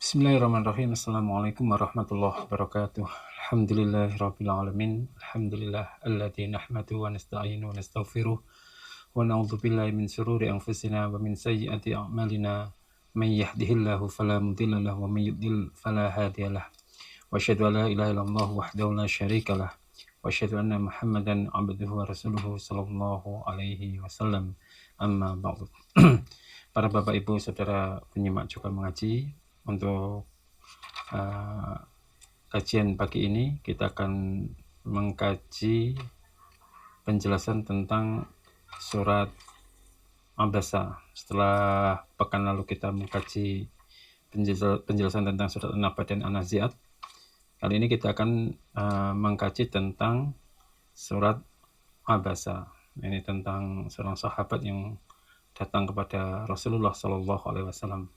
Bismillahirrahmanirrahim. Assalamualaikum warahmatullahi wabarakatuh. Alhamdulillahirabbil alamin. Alhamdulillah alladzi nahmaduhu wa nasta'inu wa nastaghfiruh wa na'udzu billahi min shururi anfusina wa min sayyiati a'malina. May yahdihillahu fala mudilla lahu wa may yudlil fala hadiyalah. Wa asyhadu an la ilaha illallah wahdahu la syarikalah. Wa asyhadu anna Muhammadan 'abduhu wa rasuluhu sallallahu alaihi wasallam. Amma ba'du. Para Bapak Ibu Saudara penyimak juga mengaji, untuk kajian pagi ini kita akan mengkaji penjelasan tentang surat Abasa. Setelah pekan lalu kita mengkaji penjelasan tentang surat An-Naba dan An-Nazi'at, kali ini kita akan mengkaji tentang surat Abasa. Ini tentang seorang sahabat yang datang kepada Rasulullah Shallallahu Alaihi Wasallam.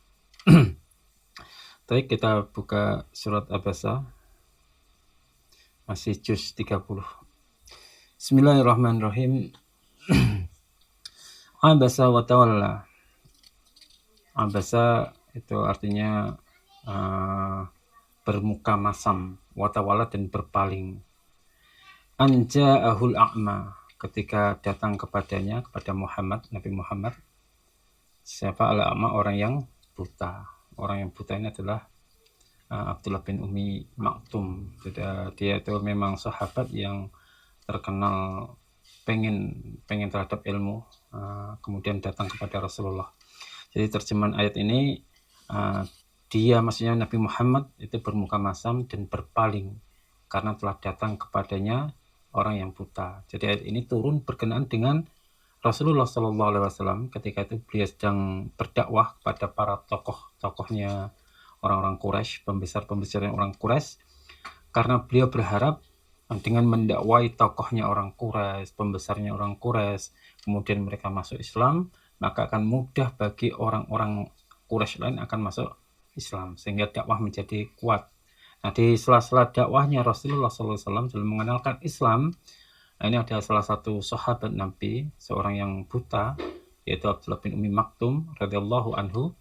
Baik, kita buka surat Abasa, masih juz 30. Bismillahirrahmanirrahim. Abasa wa tawalla. Abasa itu artinya bermuka masam, wa tawalla dan berpaling. Anja'ahul a'ma, ketika datang kepadanya, kepada Muhammad, Nabi Muhammad. Siapa al-a'ma? Orang yang buta. Orang yang buta ini adalah Abdullah bin Ummi Maktum. Dia itu memang sahabat yang terkenal pengen terhadap ilmu, kemudian datang kepada Rasulullah. Jadi terjemahan ayat ini, dia maksudnya Nabi Muhammad itu bermuka masam dan berpaling karena telah datang kepadanya orang yang buta. Jadi ayat ini turun berkenaan dengan Rasulullah Shallallahu Alaihi Wasallam ketika itu beliau sedang berdakwah kepada para tokohnya orang-orang Quraisy, pembesar orang Quraisy, karena beliau berharap dengan mendakwai tokohnya orang Quraisy, pembesarnya orang Quraisy, kemudian mereka masuk Islam, maka akan mudah bagi orang-orang Quraisy lain akan masuk Islam, sehingga dakwah menjadi kuat. Nah, di sela-sela dakwahnya Rasulullah SAW dalam mengenalkan Islam, ini ada salah satu sahabat Nabi, seorang yang buta, yaitu Abdullah bin Ummi Maktum radhiyallahu anhu.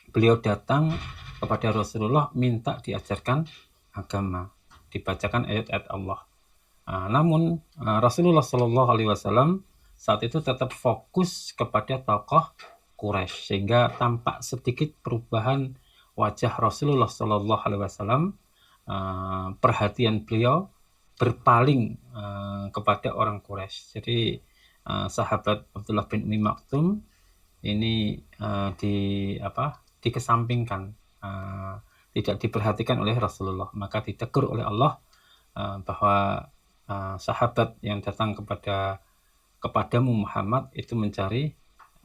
Beliau datang kepada Rasulullah minta diajarkan agama, dibacakan ayat-ayat Allah. Namun Rasulullah Shallallahu Alaihi Wasallam saat itu tetap fokus kepada tokoh Quraisy, sehingga tampak sedikit perubahan wajah Rasulullah Shallallahu Alaihi Wasallam. Perhatian beliau berpaling kepada orang Quraisy. Jadi sahabat Abdullah bin Ummi Maktum ini dikesampingkan, tidak diperhatikan oleh Rasulullah, maka ditegur oleh Allah bahwa sahabat yang datang kepadamu Muhammad itu mencari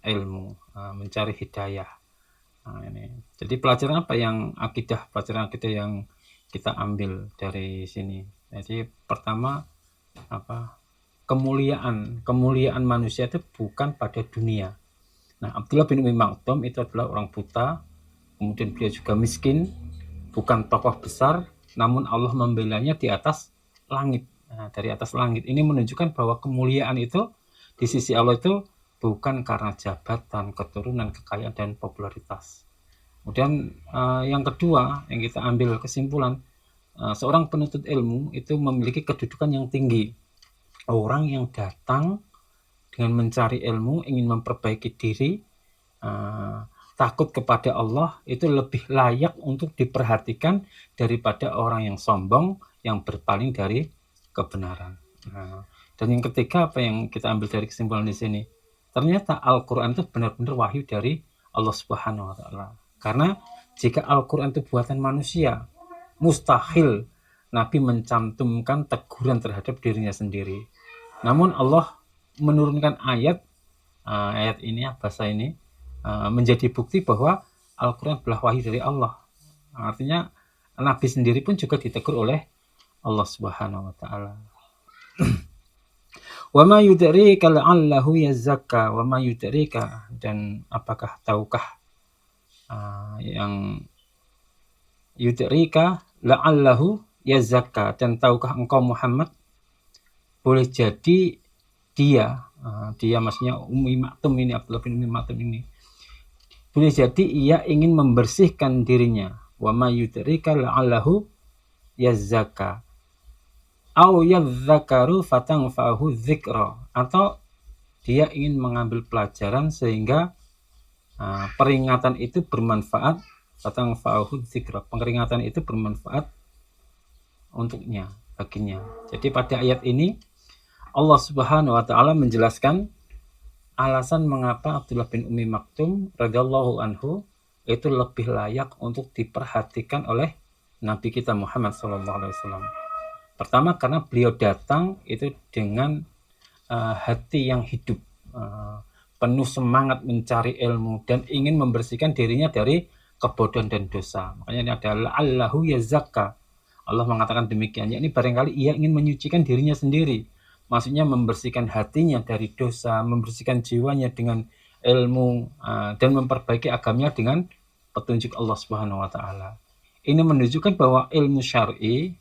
ilmu, mencari hidayah. Ini. Jadi pelajaran apa yang pelajaran akidah yang kita ambil dari sini? Jadi pertama, kemuliaan manusia itu bukan pada dunia. Nah, Abdullah bin Ummi Maktum itu adalah orang buta, kemudian beliau juga miskin, bukan tokoh besar, namun Allah membelanya di atas langit. Nah, dari atas langit ini menunjukkan bahwa kemuliaan itu di sisi Allah itu bukan karena jabatan, keturunan, kekayaan, dan popularitas. Kemudian yang kedua yang kita ambil kesimpulan, seorang penuntut ilmu itu memiliki kedudukan yang tinggi. Orang yang datang dengan mencari ilmu, ingin memperbaiki diri, takut kepada Allah, itu lebih layak untuk diperhatikan daripada orang yang sombong, yang berpaling dari kebenaran. Dan yang ketiga, apa yang kita ambil dari kesimpulan di sini? Ternyata Al-Quran itu benar-benar wahyu dari Allah Subhanahu Wa Taala. Karena jika Al-Quran itu buatan manusia, mustahil Nabi mencantumkan teguran terhadap dirinya sendiri. Namun Allah menurunkan ayat ini, bahasa ini, menjadi bukti bahwa Al-Quran adalah wahyu dari Allah. Artinya Nabi sendiri pun juga ditegur oleh Allah Subhanahu Wa Taala. Wa ma yudrika la'allahu yazakka, wa ma yudrika, dan apakah tahukah yang yudrika la'allahu yazakka, dan tahukah engkau Muhammad boleh jadi dia maksudnya Ummi Maktum ini, Abdullah bin Ummi Maktum ini, boleh jadi ia ingin membersihkan dirinya, wa ma yudrika la'allahu yazzaka au yadzakaru fatanfa'ahu dzikra, atau dia ingin mengambil pelajaran sehingga peringatan itu bermanfaat, fatanfa'ahu dzikra, peringatan itu bermanfaat untuknya, baginya. Jadi pada ayat ini Allah Subhanahu wa taala menjelaskan alasan mengapa Abdullah bin Ummi Maktum radhiyallahu anhu itu lebih layak untuk diperhatikan oleh Nabi kita Muhammad SAW. Pertama, karena beliau datang itu dengan hati yang hidup, penuh semangat mencari ilmu dan ingin membersihkan dirinya dari kebodohan dan dosa. Makanya ini adalah Allahu yazakka. Allah mengatakan demikian, yakni barangkali ia ingin menyucikan dirinya sendiri. Maksudnya membersihkan hatinya dari dosa, membersihkan jiwanya dengan ilmu, dan memperbaiki agamanya dengan petunjuk Allah Subhanahu wa taala. Ini menunjukkan bahwa ilmu syar'i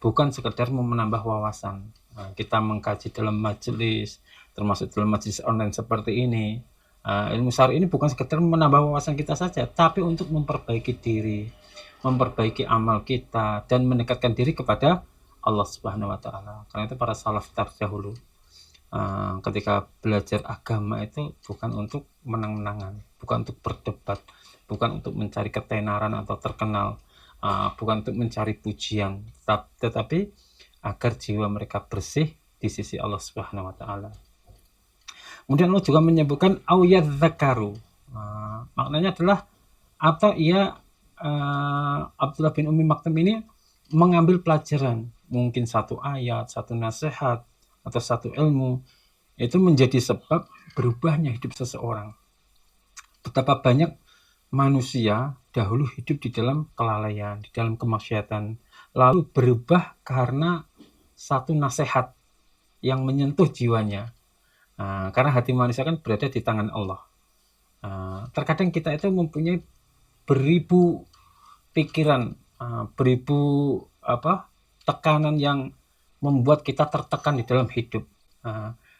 bukan sekedar menambah wawasan. Kita mengkaji dalam majelis, termasuk dalam majelis online seperti ini. Ilmu syar'i ini bukan sekedar menambah wawasan kita saja, tapi untuk memperbaiki diri, memperbaiki amal kita, dan mendekatkan diri kepada Allah Subhanahu wa taala. Karena itu para salaf terdahulu ketika belajar agama itu bukan untuk menang-menangan, bukan untuk berdebat, bukan untuk mencari ketenaran atau terkenal, bukan untuk mencari pujian, tetapi agar jiwa mereka bersih di sisi Allah Subhanahu wa taala. Kemudian Allah juga menyebutkan au yadzakaru. Maknanya adalah atau ia Abdullah bin Ummi Maktum ini mengambil pelajaran, mungkin satu ayat, satu nasihat, atau satu ilmu, itu menjadi sebab berubahnya hidup seseorang. Betapa banyak manusia dahulu hidup di dalam kelalaian, di dalam kemaksiatan, lalu berubah karena satu nasihat yang menyentuh jiwanya. Karena hati manusia kan berada di tangan Allah. Terkadang kita itu mempunyai beribu pikiran, beribu tekanan yang membuat kita tertekan di dalam hidup.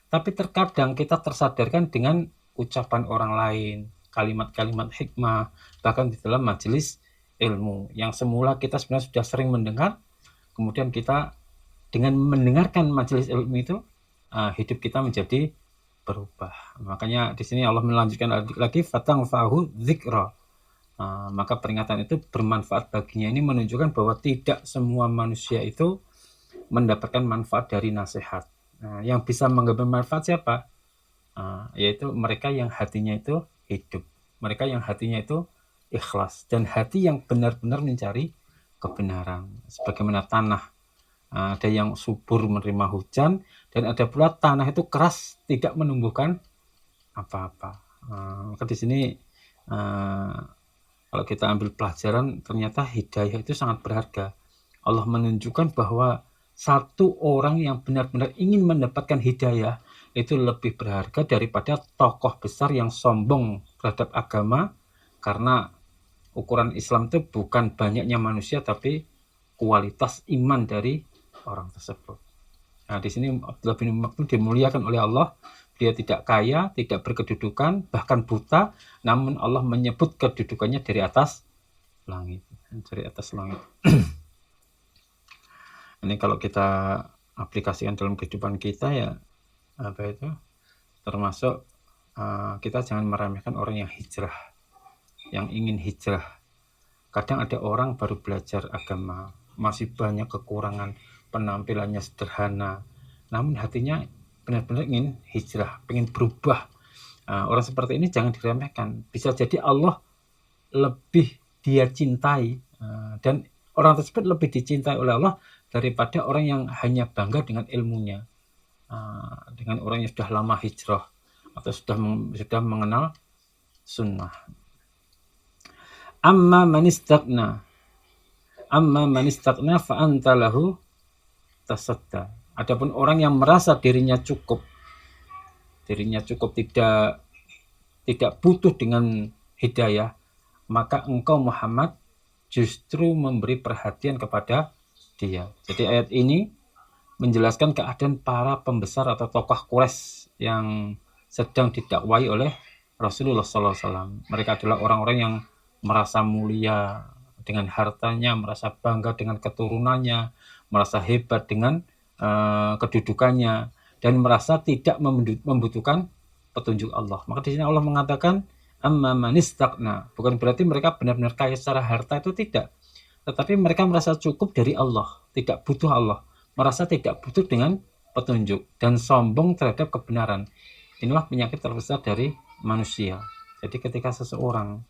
Tapi terkadang kita tersadarkan dengan ucapan orang lain, kalimat-kalimat hikmah, bahkan di dalam majelis ilmu yang semula kita sebenarnya sudah sering mendengar, kemudian kita dengan mendengarkan majelis ilmu itu, hidup kita menjadi berubah. Makanya di sini Allah melanjutkan lagi fatanfa'ahu dzikra. Maka peringatan itu bermanfaat baginya. Ini menunjukkan bahwa tidak semua manusia itu mendapatkan manfaat dari nasihat. Yang bisa mengambil manfaat siapa? Yaitu mereka yang hatinya itu hidup, mereka yang hatinya itu ikhlas, dan hati yang benar-benar mencari kebenaran. Sebagaimana tanah, ada yang subur menerima hujan, dan ada pula tanah itu keras tidak menumbuhkan apa-apa. Maka di sini kalau kita ambil pelajaran, ternyata hidayah itu sangat berharga. Allah menunjukkan bahwa satu orang yang benar-benar ingin mendapatkan hidayah itu lebih berharga daripada tokoh besar yang sombong terhadap agama, karena ukuran Islam itu bukan banyaknya manusia tapi kualitas iman dari orang tersebut. Nah, di sini Abdullah bin Ummi Maktum dimuliakan oleh Allah. Dia tidak kaya, tidak berkedudukan, bahkan buta, namun Allah menyebut kedudukannya dari atas langit, dari atas langit. Ini kalau kita aplikasikan dalam kehidupan kita, ya termasuk kita jangan meremehkan orang yang hijrah, yang ingin hijrah. Kadang ada orang baru belajar agama, masih banyak kekurangan, penampilannya sederhana, namun hatinya benar-benar ingin hijrah, ingin berubah. Orang seperti ini jangan diremehkan. Bisa jadi Allah lebih dia cintai, dan orang tersebut lebih dicintai oleh Allah daripada orang yang hanya bangga dengan ilmunya, dengan orang yang sudah lama hijrah atau sudah mengenal sunnah. Amma man istagna fa anta lahu tasadda. Adapun orang yang merasa dirinya cukup, tidak butuh dengan hidayah, maka engkau Muhammad justru memberi perhatian kepada dia. Jadi ayat ini menjelaskan keadaan para pembesar atau tokoh Quraisy yang sedang didakwai oleh Rasulullah SAW. Mereka adalah orang-orang yang merasa mulia, dengan hartanya, merasa bangga dengan keturunannya, merasa hebat dengan kedudukannya, dan merasa tidak membutuhkan petunjuk Allah. Maka di sini Allah mengatakan amma man istagna. Bukan berarti mereka benar-benar kaya secara harta, itu tidak. Tetapi mereka merasa cukup dari Allah, tidak butuh Allah, merasa tidak butuh dengan petunjuk, dan sombong terhadap kebenaran. Inilah penyakit terbesar dari manusia. Jadi ketika seseorang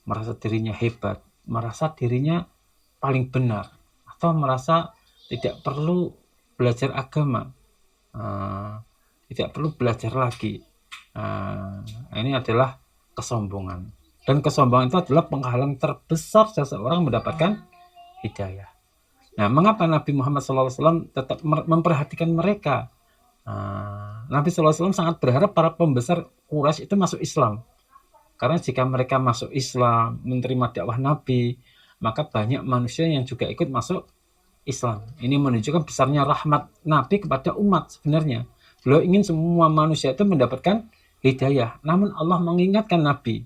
merasa dirinya hebat, merasa dirinya paling benar, atau merasa tidak perlu belajar agama, tidak perlu belajar lagi, ini adalah kesombongan. Dan kesombongan itu adalah penghalang terbesar seseorang mendapatkan hidayah. Nah, mengapa Nabi Muhammad SAW tetap memperhatikan mereka? Nabi SAW sangat berharap para pembesar Quraisy itu masuk Islam. Karena jika mereka masuk Islam, menerima dakwah Nabi, maka banyak manusia yang juga ikut masuk Islam. Ini menunjukkan besarnya rahmat Nabi kepada umat sebenarnya. Beliau ingin semua manusia itu mendapatkan hidayah. Namun Allah mengingatkan Nabi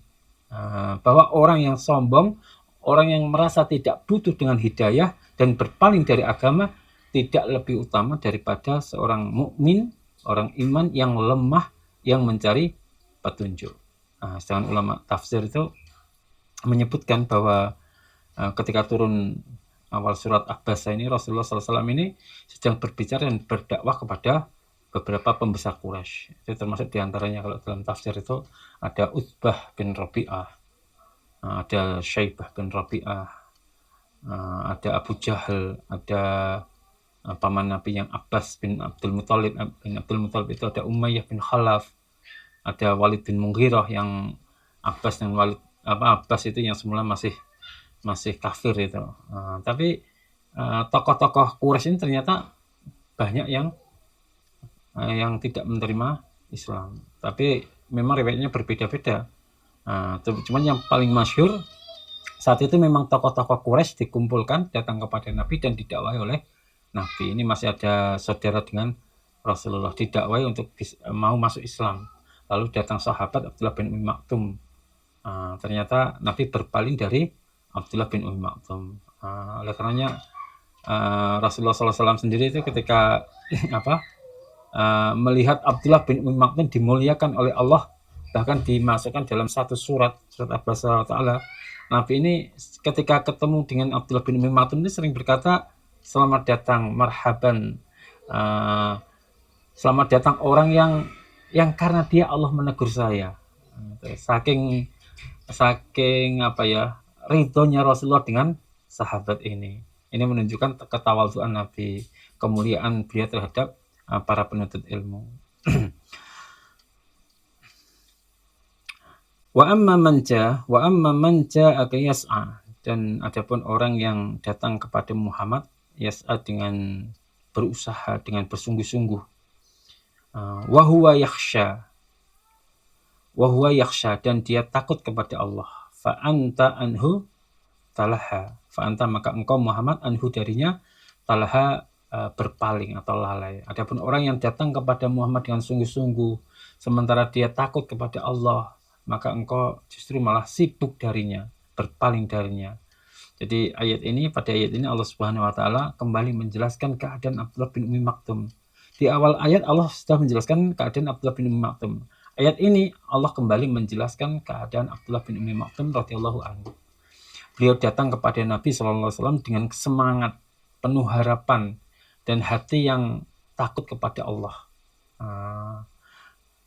bahwa orang yang sombong, orang yang merasa tidak butuh dengan hidayah dan berpaling dari agama, tidak lebih utama daripada seorang mukmin, orang iman yang lemah, yang mencari petunjuk. Sedangkan ulama tafsir itu menyebutkan bahwa ketika turun awal surat Abbasah ini, Rasulullah SAW ini sedang berbicara dan berdakwah kepada beberapa pembesar Quraisy. Itu termasuk diantaranya kalau dalam tafsir itu ada Utbah bin Rabi'ah, ada Syaibah bin Rabi'ah, ada Abu Jahal, ada paman Nabi yang Abbas bin Abdul Muthalib. Bin Abdul Muthalib itu ada Umayyah bin Khalaf, ada Walid bin Mughirah yang Abbas dan Walid Abbas itu yang semula masih kafir itu. Tapi tokoh-tokoh Quraisy ini ternyata banyak yang tidak menerima Islam. Tapi memang riwayatnya berbeda-beda. Cuman yang paling masyhur saat itu memang tokoh-tokoh Quraisy dikumpulkan datang kepada Nabi dan didakwahi oleh Nabi. Ini masih ada saudara dengan Rasulullah, didakwahi untuk mau masuk Islam. Lalu datang sahabat Abdullah bin Umi Maktum. Ternyata Nabi berpaling dari Abdullah bin Umi Maktum. Oleh karenanya Rasulullah SAW sendiri itu ketika melihat Abdullah bin Umi Maktum dimuliakan oleh Allah, bahkan dimasukkan dalam satu surat Abbasah Ta'ala, Nabi ini ketika ketemu dengan Abdullah bin Umi Maktum ini sering berkata, selamat datang, marhaban, selamat datang orang yang karena dia Allah menegur saya. Saking ridhonya Rasulullah dengan sahabat ini. Ini menunjukkan ketawaduan Nabi, kemuliaan beliau terhadap para penuntut ilmu. Wa amma man ja'aka yas'a, dan adapun orang yang datang kepada Muhammad yas'a dengan berusaha, dengan bersungguh-sungguh, wa huwa yakhsha, dan dia takut kepada Allah, fa anta anhu talaha, fa anta maka engkau Muhammad anhu darinya talaha berpaling atau lalai. Adapun orang yang datang kepada Muhammad dengan sungguh-sungguh sementara dia takut kepada Allah, maka engkau justru malah sibuk darinya, berpaling darinya. Jadi pada ayat ini Allah Subhanahu wa taala kembali menjelaskan keadaan Abdullah bin Umi Maktum. Di awal ayat Allah sudah menjelaskan keadaan Abdullah bin Umi Maktum. Ayat ini Allah kembali menjelaskan keadaan Abdullah bin Umi Maktum radhiyallahu anhu. Beliau datang kepada Nabi SAW dengan semangat, penuh harapan, dan hati yang takut kepada Allah.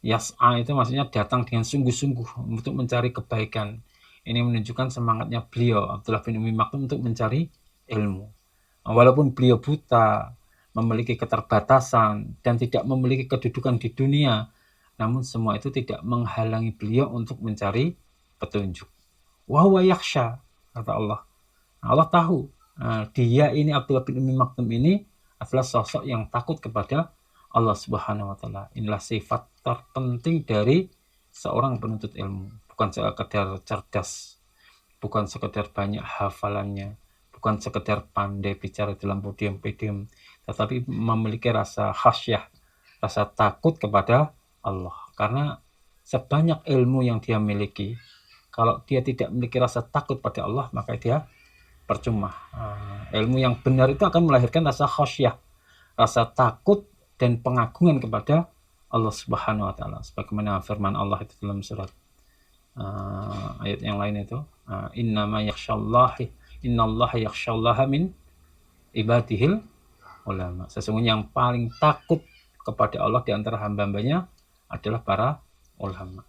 Yas'a itu maksudnya datang dengan sungguh-sungguh untuk mencari kebaikan. Ini menunjukkan semangatnya beliau, Abdullah bin Umi Maktum, untuk mencari ilmu. Walaupun beliau buta, memiliki keterbatasan, dan tidak memiliki kedudukan di dunia, namun semua itu tidak menghalangi beliau untuk mencari petunjuk. Wa huwa yakhsha, kata Allah. Allah tahu dia ini, Abdullah bin Umi Maktum ini adalah sosok yang takut kepada Allah Subhanahu wa taala. Inilah sifat terpenting dari seorang penuntut ilmu. Bukan sekedar cerdas, bukan sekedar banyak hafalannya, bukan sekedar pandai bicara dalam podium, tetapi memiliki rasa khasyah, rasa takut kepada Allah. Karena sebanyak ilmu yang dia miliki, kalau dia tidak memiliki rasa takut pada Allah, maka dia percuma. Ilmu yang benar itu akan melahirkan rasa khasyah, rasa takut dan pengagungan kepada Allah Subhanahu wa taala. Sebagaimana firman Allah itu dalam surat ayat yang lain itu, innama yakhsyallahi innallaha yakhsyallaha min ibadihil ulama. Sesungguhnya yang paling takut kepada Allah di antara hamba-hambanya adalah para ulama.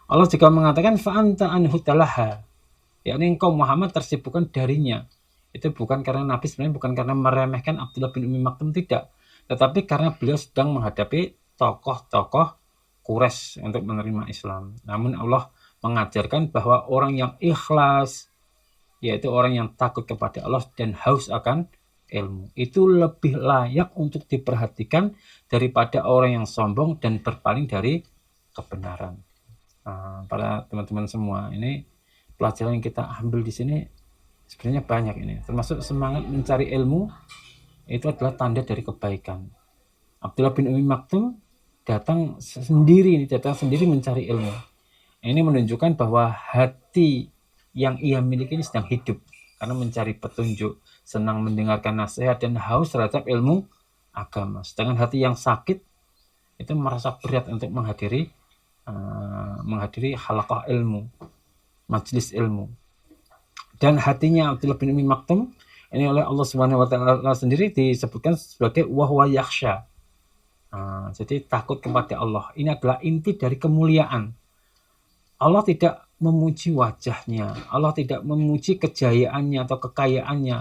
Allah juga mengatakan fa'anta anhu talaha, yakni engkau Muhammad tersibukkan darinya. Itu bukan karena Nabi sebenarnya bukan karena meremehkan Abdullah bin Umi Maktum, tidak, tetapi karena beliau sedang menghadapi tokoh-tokoh Quraisy untuk menerima Islam. Namun Allah mengajarkan bahwa orang yang ikhlas, yaitu orang yang takut kepada Allah dan haus akan ilmu, itu lebih layak untuk diperhatikan daripada orang yang sombong dan berpaling dari kebenaran. Para teman-teman semua, ini pelajaran yang kita ambil di sini sebenarnya banyak ini, termasuk semangat mencari ilmu itu adalah tanda dari kebaikan. Abdullah bin Umi Maktum datang sendiri mencari ilmu. Ini menunjukkan bahwa hati yang ia miliki ini sedang hidup karena mencari petunjuk, senang mendengarkan nasihat dan haus terhadap ilmu agama. Sedangkan hati yang sakit itu merasa berat untuk menghadiri halaqah ilmu, majelis ilmu. Dan hatinya Abdullah bin Umi Maktum ini oleh Allah Subhanahu wa taala sendiri disebutkan sebagai wahwa yakhsha. Jadi takut kepada Allah. Ini adalah inti dari kemuliaan. Allah tidak memuji wajahnya, Allah tidak memuji kejayaannya atau kekayaannya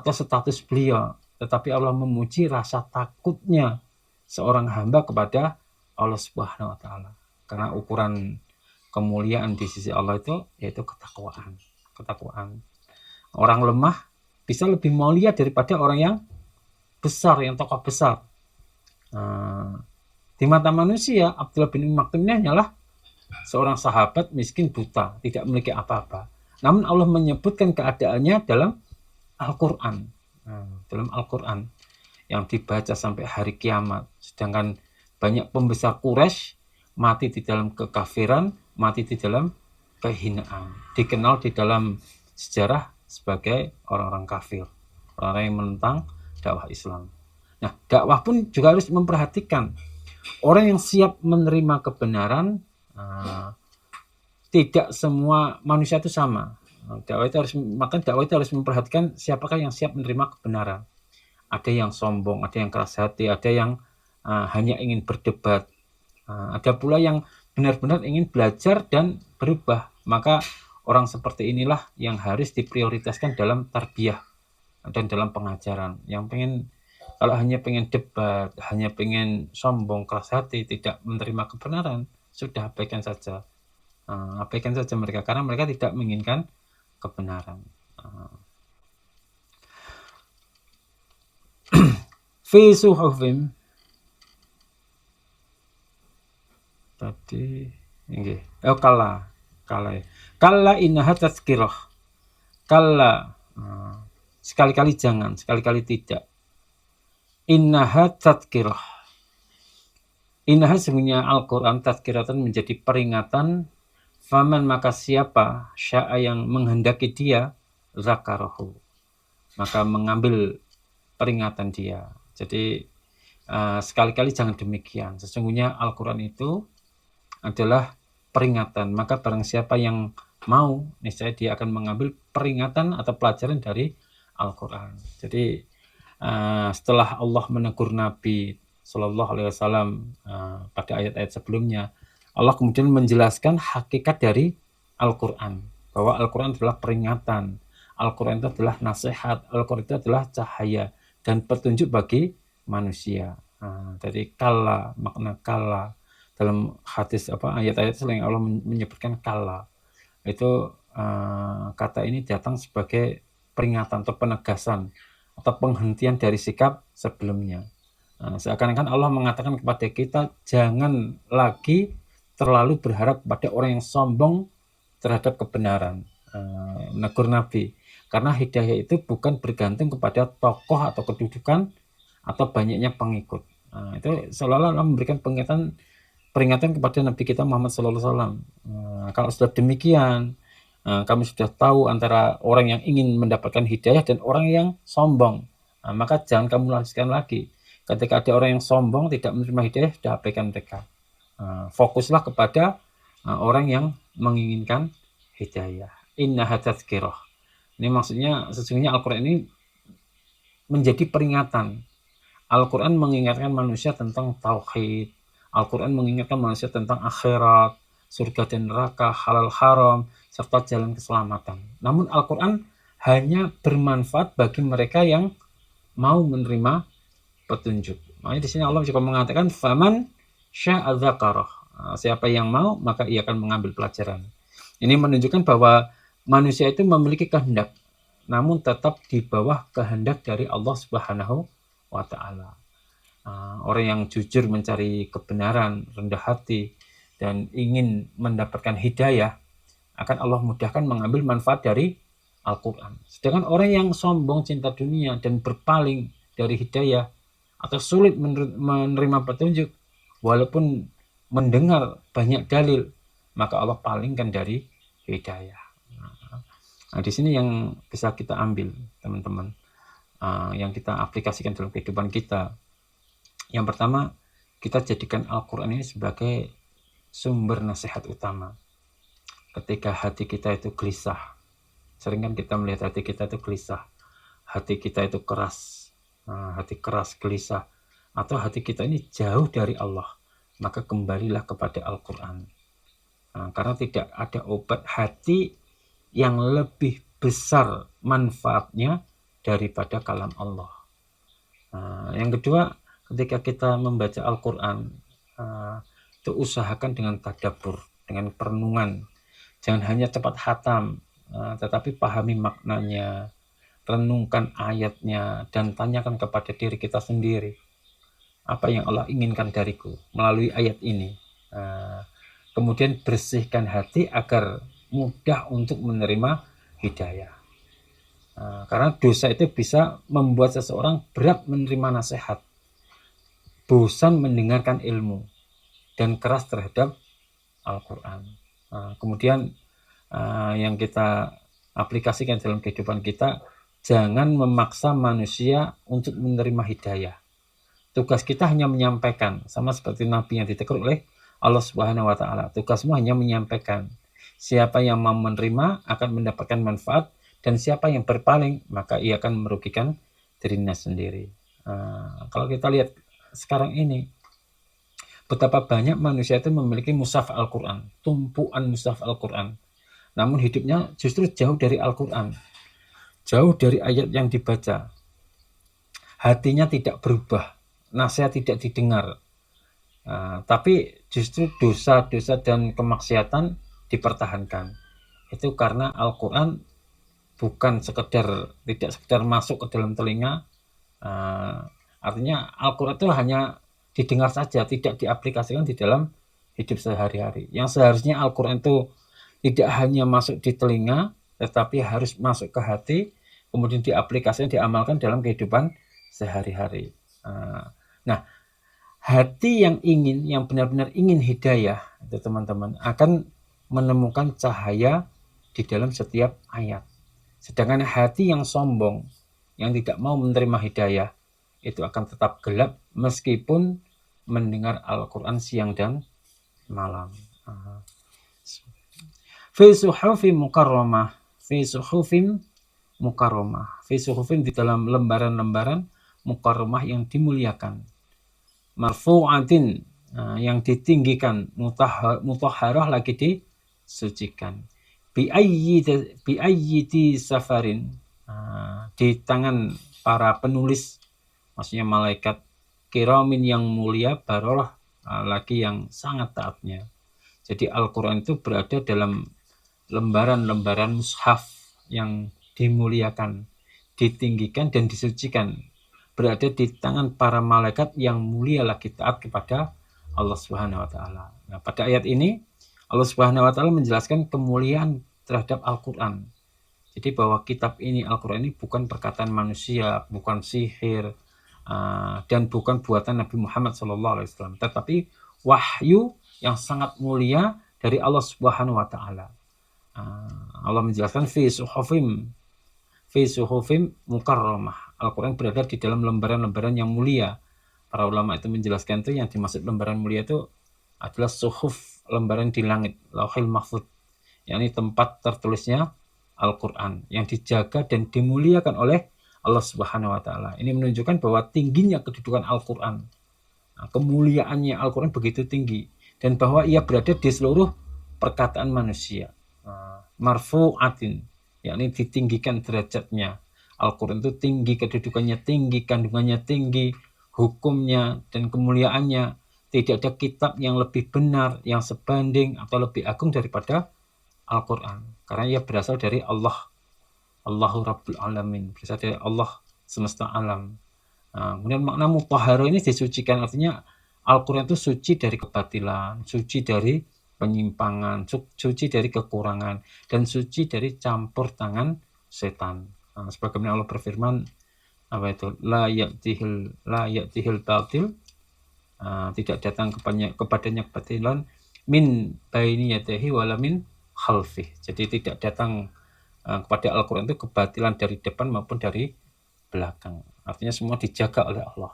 atau status beliau, tetapi Allah memuji rasa takutnya seorang hamba kepada Allah Subhanahu wa taala. Karena ukuran kemuliaan di sisi Allah itu yaitu ketakwaan. Orang lemah bisa lebih mulia daripada orang yang besar, yang tokoh besar. Di mata manusia, Abdullah bin Maktum ini hanyalah seorang sahabat miskin buta, tidak memiliki apa-apa. Namun Allah menyebutkan keadaannya dalam Al-Quran, yang dibaca sampai hari kiamat. Sedangkan banyak pembesar Quraisy mati di dalam kekafiran, mati di dalam kehinaan, dikenal di dalam sejarah sebagai orang-orang kafir, orang-orang yang menentang dakwah Islam. Nah, dakwah pun juga harus memperhatikan orang yang siap menerima kebenaran. Tidak semua manusia itu sama. Dakwah itu harus memperhatikan siapakah yang siap menerima kebenaran. Ada yang sombong, ada yang keras hati, ada yang hanya ingin berdebat, ada pula yang benar-benar ingin belajar dan berubah. Maka orang seperti inilah yang harus diprioritaskan dalam tarbiyah dan dalam pengajaran. Kalau hanya pengen debat, hanya pengen sombong, keras hati, tidak menerima kebenaran, sudah abaikan saja mereka, karena mereka tidak menginginkan kebenaran. Fi suhufim tadi nggih. Kalla innaha tazkirah. Kalla, sekali-kali jangan, sekali-kali tidak. Innaha tazkirah. Innaha sesungguhnya Al-Quran tazkiratan menjadi peringatan. Faman maka siapa sya'a yang menghendaki dia zakarahu, maka mengambil peringatan dia. Jadi sekali-kali jangan demikian. Sesungguhnya Al-Quran itu adalah peringatan. Maka barang siapa yang mau, niscaya dia akan mengambil peringatan atau pelajaran dari Al-Quran. Jadi setelah Allah menegur Nabi Shallallahu Alaihi Wasallam pada ayat-ayat sebelumnya, Allah kemudian menjelaskan hakikat dari Al-Quran, bahwa Al-Quran adalah peringatan, Al-Quran itu adalah nasihat, Al-Quran itu adalah cahaya dan petunjuk bagi manusia. Jadi makna kala dalam hadis ayat-ayat selain Allah menyebutkan kala, itu kata ini datang sebagai peringatan atau penegasan atau penghentian dari sikap sebelumnya. Seakan-akan Allah mengatakan kepada kita, jangan lagi terlalu berharap pada orang yang sombong terhadap kebenaran. Menegur Nabi, karena hidayah itu bukan bergantung kepada tokoh atau kedudukan atau banyaknya pengikut. Itu seolah-olah memberikan peringatan kepada Nabi kita Muhammad SAW. Kalau sudah demikian, Kamu sudah tahu antara orang yang ingin mendapatkan hidayah dan orang yang sombong. Maka jangan kamu lanjutkan lagi. Ketika ada orang yang sombong tidak menerima hidayah, sudah abaikan mereka. Fokuslah kepada orang yang menginginkan hidayah. Innaha tadzkirah. Ini maksudnya sesungguhnya Al-Quran ini menjadi peringatan. Al-Quran mengingatkan manusia tentang tauhid. Al-Quran mengingatkan manusia tentang akhirat, surga dan neraka, halal haram, serta jalan keselamatan. Namun Al-Quran hanya bermanfaat bagi mereka yang mau menerima petunjuk. Makanya di sini Allah juga mengatakan faman syaa dzakarah. Siapa yang mau maka ia akan mengambil pelajaran. Ini menunjukkan bahwa manusia itu memiliki kehendak, namun tetap di bawah kehendak dari Allah Subhanahu wa taala. Orang yang jujur mencari kebenaran, rendah hati dan ingin mendapatkan hidayah, akan Allah mudahkan mengambil manfaat dari Al-Quran. Sedangkan orang yang sombong, cinta dunia dan berpaling dari hidayah atau sulit menerima petunjuk walaupun mendengar banyak dalil, maka Allah palingkan dari hidayah. Nah, di sini yang bisa kita ambil, teman-teman, yang kita aplikasikan dalam kehidupan kita. Yang pertama, kita jadikan Al-Quran ini sebagai sumber nasihat utama. Ketika hati kita itu gelisah, sering kan kita melihat hati kita itu gelisah, hati kita itu keras, hati keras, gelisah, atau hati kita ini jauh dari Allah, maka kembalilah kepada Al-Quran. Karena tidak ada obat hati yang lebih besar manfaatnya daripada kalam Allah. Yang kedua, ketika kita membaca Al-Quran, itu usahakan dengan tadabbur, dengan perenungan. Jangan hanya cepat hatam, tetapi pahami maknanya, renungkan ayatnya, dan tanyakan kepada diri kita sendiri, apa yang Allah inginkan dariku melalui ayat ini. Kemudian bersihkan hati agar mudah untuk menerima hidayah. Karena dosa itu bisa membuat seseorang berat menerima nasihat, bosan mendengarkan ilmu, dan keras terhadap Al-Quran. Kemudian yang kita aplikasikan dalam kehidupan kita, jangan memaksa manusia untuk menerima hidayah. Tugas kita hanya menyampaikan, sama seperti Nabi yang ditegur oleh Allah Subhanahu wa taala. Tugasmu hanya menyampaikan. Siapa yang mau menerima akan mendapatkan manfaat, dan siapa yang berpaling maka ia akan merugikan dirinya sendiri. Kalau kita lihat sekarang ini, betapa banyak manusia itu memiliki mushaf Al-Quran, tumpuan mushaf Al-Quran, namun hidupnya justru jauh dari Al-Quran, jauh dari ayat yang dibaca. Hatinya tidak berubah, nasihat tidak didengar, tapi justru dosa-dosa dan kemaksiatan dipertahankan. Itu karena Al-Quran bukan tidak sekedar masuk ke dalam telinga, artinya Al-Quran itu hanya didengar saja, tidak diaplikasikan di dalam hidup sehari-hari. Yang seharusnya Al-Quran itu tidak hanya masuk di telinga, tetapi harus masuk ke hati, kemudian diaplikasikan, diamalkan dalam kehidupan sehari-hari. Nah, hati yang benar-benar ingin hidayah, itu teman-teman, akan menemukan cahaya di dalam setiap ayat. Sedangkan hati yang sombong, yang tidak mau menerima hidayah, itu akan tetap gelap meskipun mendengar Al-Quran siang dan malam. Fi suhufin mukarramah, fi suhufin mukarramah, fi suhufin di dalam lembaran-lembaran mukarramah yang dimuliakan, marfu'atin yang ditinggikan, mutahharah lagi disucikan, bi ayyidi safarin, di tangan para penulis, maksudnya malaikat kiramin yang mulia, bararah lagi yang sangat taatnya. Jadi Al-Quran itu berada dalam lembaran-lembaran mushaf yang dimuliakan, ditinggikan dan disucikan, berada di tangan para malaikat yang mulia lagi taat kepada Allah Subhanahu wa taala. Nah, pada ayat ini Allah Subhanahu wa taala menjelaskan kemuliaan terhadap Al-Quran. Jadi bahwa kitab ini, Al-Quran ini bukan perkataan manusia, bukan sihir, dan bukan buatan Nabi Muhammad SAW, tetapi wahyu yang sangat mulia dari Allah Subhanahu wa taala. Allah menjelaskan fi suhufim mukarramah. Al-Quran berada di dalam lembaran-lembaran yang mulia. Para ulama itu menjelaskan itu yang dimaksud lembaran mulia itu adalah suhuf, lembaran di langit, lauhil mahfud, yakni tempat tertulisnya Al-Quran yang dijaga dan dimuliakan oleh Allah Subhanahu wa taala. Ini menunjukkan bahwa tingginya kedudukan Al-Quran. Kemuliaannya Al-Quran begitu tinggi dan bahwa ia berada di seluruh perkataan manusia. Marfu'atin, yakni ditinggikan derajatnya. Al-Quran itu tinggi, kedudukannya tinggi, kandungannya tinggi, hukumnya dan kemuliaannya. Tidak ada kitab yang lebih benar, yang sebanding atau lebih agung daripada Al-Quran. Karena ia berasal dari Allah. Allahu Rabbul Alamin. Berasal dari Allah semesta alam. Kemudian makna mutahhara ini disucikan, artinya Al-Quran itu suci dari kebatilan, suci dari penyimpangan, suci dari kekurangan, dan suci dari campur tangan setan. Sebagaimana Allah berfirman, apa itu? La ya'tihil batil, tidak datang kepadanya kebatilan min baini yadayhi wala min khalfih. Jadi tidak datang kepada Al-Quran itu kebatilan dari depan maupun dari belakang. Artinya semua dijaga oleh Allah.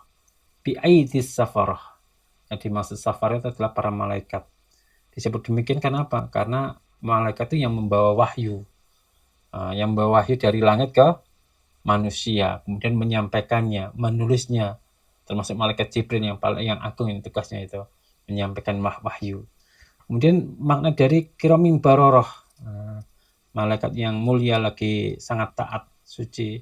Bi aidis safarah. Yang dimaksud safarah itu adalah para malaikat. Disebut demikian kenapa? Karena malaikat itu yang membawa wahyu. Yang membawa wahyu dari langit ke manusia, kemudian menyampaikannya, menulisnya. Termasuk malaikat Jibril yang agung, yang tugasnya itu menyampaikan wahyu. Kemudian makna dari kiramin baroroh, malaikat yang mulia lagi sangat taat, suci.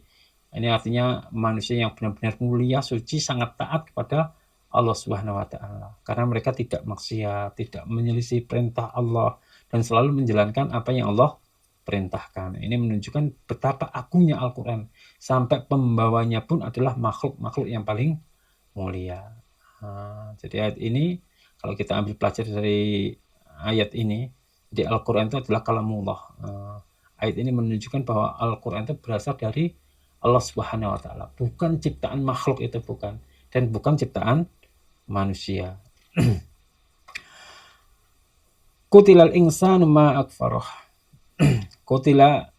Ini artinya manusia yang benar-benar mulia, suci, sangat taat kepada Allah Subhanahu wa taala. Karena mereka tidak maksiat, tidak menyelisih perintah Allah dan selalu menjalankan apa yang Allah perintahkan. Ini menunjukkan betapa agungnya Al-Qur'an. Sampai pembawanya pun adalah makhluk-makhluk yang paling mulia. Jadi ayat ini kalau kita ambil pelajaran dari ayat ini, di Al-Qur'an itu adalah kalamullah. Ayat ini menunjukkan bahwa Al-Qur'an itu berasal dari Allah Subhanahu wa taala, bukan ciptaan makhluk, itu bukan, dan bukan ciptaan manusia. Kutilal insanu ma akfarah. Kutila,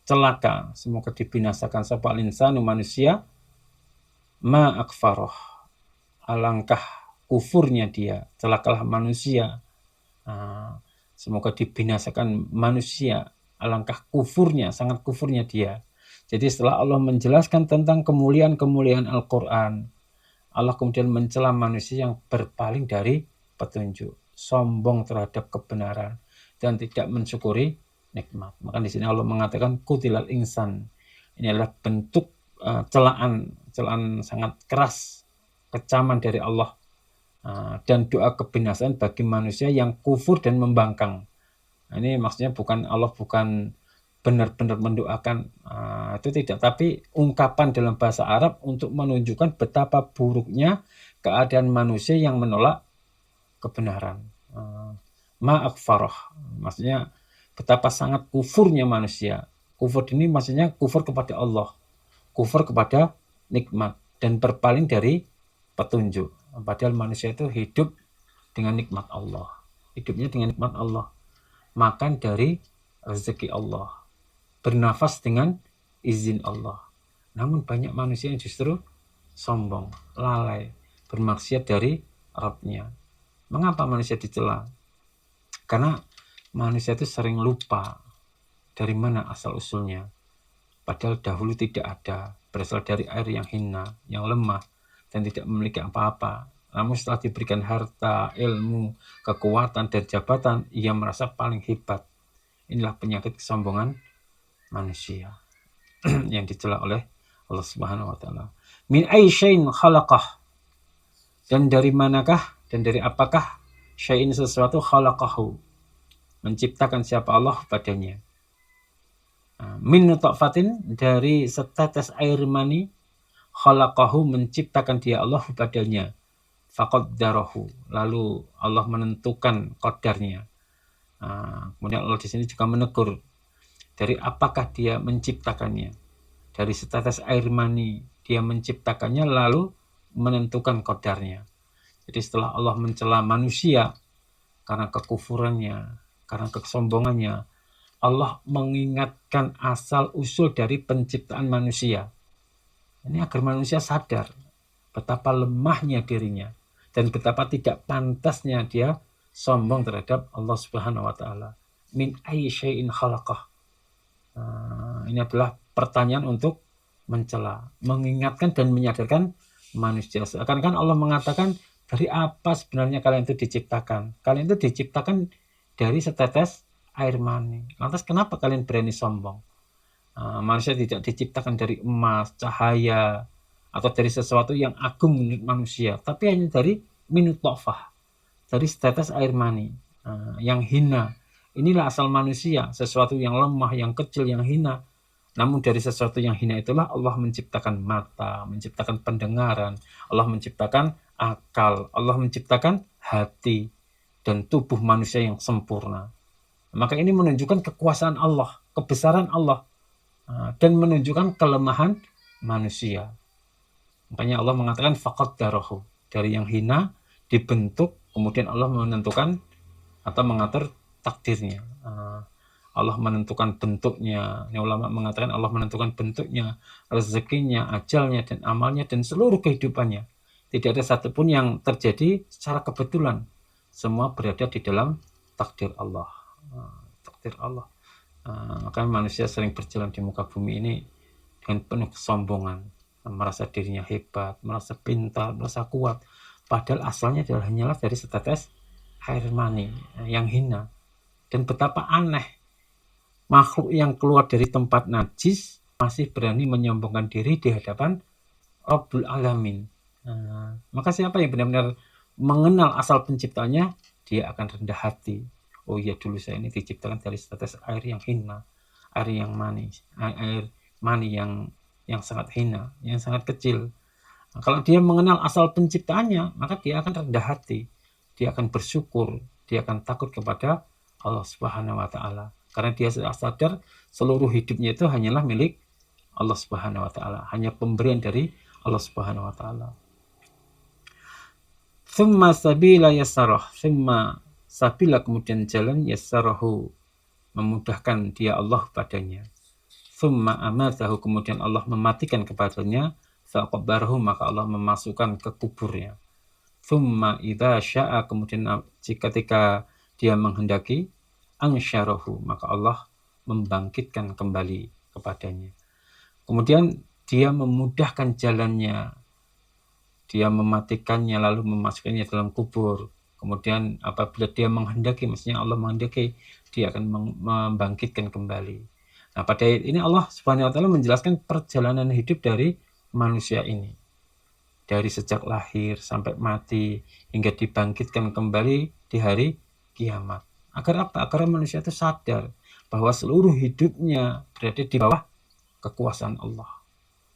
celaka, semoga dibinasakan sapa insanu manusia, ma akfarah, alangkah kufurnya dia, celakalah manusia. Semoga dibinasakan manusia, alangkah kufurnya, sangat kufurnya dia. Jadi setelah Allah menjelaskan tentang kemuliaan-kemuliaan Al-Quran, Allah kemudian mencela manusia yang berpaling dari petunjuk, sombong terhadap kebenaran, dan tidak mensyukuri nikmat. Maka di sini Allah mengatakan kutilal insan. Ini adalah bentuk celaan sangat keras, kecaman dari Allah, dan doa kebinasaan bagi manusia yang kufur dan membangkang. Ini maksudnya Allah bukan benar-benar mendoakan, itu tidak, tapi ungkapan dalam bahasa Arab untuk menunjukkan betapa buruknya keadaan manusia yang menolak kebenaran. Ma'akfarah, maksudnya betapa sangat kufurnya manusia. Kufur ini maksudnya kufur kepada Allah, kufur kepada nikmat, dan berpaling dari petunjuk. Padahal manusia itu hidup dengan nikmat Allah, hidupnya dengan nikmat Allah, makan dari rezeki Allah, bernafas dengan izin Allah. Namun banyak manusia yang justru sombong, lalai, bermaksiat dari Rabbnya. Mengapa manusia dicela? Karena manusia itu sering lupa dari mana asal-usulnya. Padahal dahulu tidak ada, berasal dari air yang hina, yang lemah, dan tidak memiliki apa-apa. Namun setelah diberikan harta, ilmu, kekuatan, dan jabatan, ia merasa paling hebat. Inilah penyakit kesombongan manusia yang dicela oleh Allah Subhanahu wa taala. Min aisyain khalaqah, dan dari manakah dan dari apakah syai'in sesuatu, khalaqahu, menciptakan siapa Allah padanya. Min nutfatin, dari setetes air mani, khalaqahu, menciptakan dia Allah padanya. Faqaddarahu, lalu Allah menentukan qadarnya. Kemudian Allah di sini juga menegur, dari apakah dia menciptakannya. Dari setetes air mani dia menciptakannya lalu menentukan qadarnya. Jadi setelah Allah mencela manusia karena kekufurannya, karena kesombongannya. Allah mengingatkan asal-usul dari penciptaan manusia. Ini agar manusia sadar betapa lemahnya dirinya dan betapa tidak pantasnya dia sombong terhadap Allah Subhanahu wa taala. Min ayyi syai'in khalaqah. Ini adalah pertanyaan untuk mencela, mengingatkan dan menyadarkan manusia. Seakan-akan Allah mengatakan, dari apa sebenarnya kalian itu diciptakan? Kalian itu diciptakan dari setetes air mani. Lantas kenapa kalian berani sombong? Manusia tidak diciptakan dari emas, cahaya, atau dari sesuatu yang agung menurut manusia, tapi hanya dari minut tofah, dari setetes air mani yang hina. Inilah asal manusia, sesuatu yang lemah, yang kecil, yang hina. Namun dari sesuatu yang hina itulah Allah menciptakan mata, menciptakan pendengaran, Allah menciptakan akal, Allah menciptakan hati, dan tubuh manusia yang sempurna. Maka ini menunjukkan kekuasaan Allah, kebesaran Allah, dan menunjukkan kelemahan manusia. Makanya Allah mengatakan faqaddarahu, dari yang hina dibentuk, kemudian Allah menentukan atau mengatur takdirnya. Allah menentukan bentuknya. Ini ulama mengatakan Allah menentukan bentuknya, rezekinya, ajalnya, dan amalnya, dan seluruh kehidupannya. Tidak ada satupun yang terjadi secara kebetulan. Semua berada di dalam takdir Allah. Takdir Allah. Makanya manusia sering berjalan di muka bumi ini dengan penuh kesombongan, merasa dirinya hebat, merasa pintar, merasa kuat. Padahal asalnya adalah hanyalah dari setetes air mani yang hina. Dan betapa aneh makhluk yang keluar dari tempat najis masih berani menyombongkan diri di hadapan Rabbul Alamin. Maka siapa yang benar-benar mengenal asal penciptanya, dia akan rendah hati. Oh iya, dulu saya ini diciptakan dari setetes air yang hina, air yang manis, air mani yang sangat hina, yang sangat kecil. Kalau dia mengenal asal penciptaannya, maka dia akan rendah hati, dia akan bersyukur, dia akan takut kepada Allah Subhanahu wa taala. Karena dia sadar seluruh hidupnya itu hanyalah milik Allah Subhanahu wa taala, hanya pemberian dari Allah Subhanahu wa taala. Tsumma sabila yassarah, tsumma sabila, kemudian jalan, yassarahu, memudahkan dia Allah padanya. Tsumma amatahu, kemudian Allah mematikan kepadanya, faqabbarahu, maka Allah memasukkan ke kuburnya. Tsumma idza syaa, kemudian ketika dia menghendaki, ansyarahu, maka Allah membangkitkan kembali kepadanya. Kemudian dia memudahkan jalannya, dia mematikannya lalu memasukkannya dalam kubur. Kemudian apabila dia menghendaki, maksudnya Allah menghendaki, dia akan membangkitkan kembali. Nah, pada ayat ini Allah Subhanahu wa taala menjelaskan perjalanan hidup dari manusia ini. Dari sejak lahir sampai mati hingga dibangkitkan kembali di hari kiamat. Agar apa? Agar manusia itu sadar bahwa seluruh hidupnya berada di bawah kekuasaan Allah.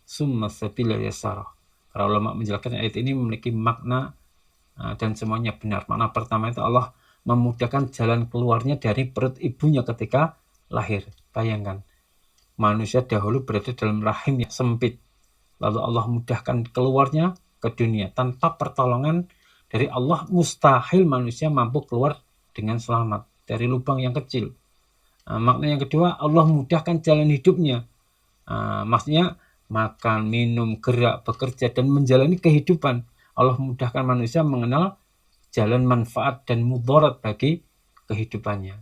Summa sabila yassarah. Para ulama menjelaskan ayat ini memiliki makna dan semuanya benar. Makna pertama itu Allah memudahkan jalan keluarnya dari perut ibunya ketika lahir. Bayangkan, manusia dahulu berada dalam rahim yang sempit. Lalu Allah mudahkan keluarnya ke dunia. Tanpa pertolongan dari Allah, mustahil manusia mampu keluar dengan selamat dari lubang yang kecil. Makna yang kedua, Allah mudahkan jalan hidupnya. Maksudnya makan, minum, gerak, bekerja, dan menjalani kehidupan. Allah mudahkan manusia mengenal jalan manfaat dan mudarat bagi kehidupannya.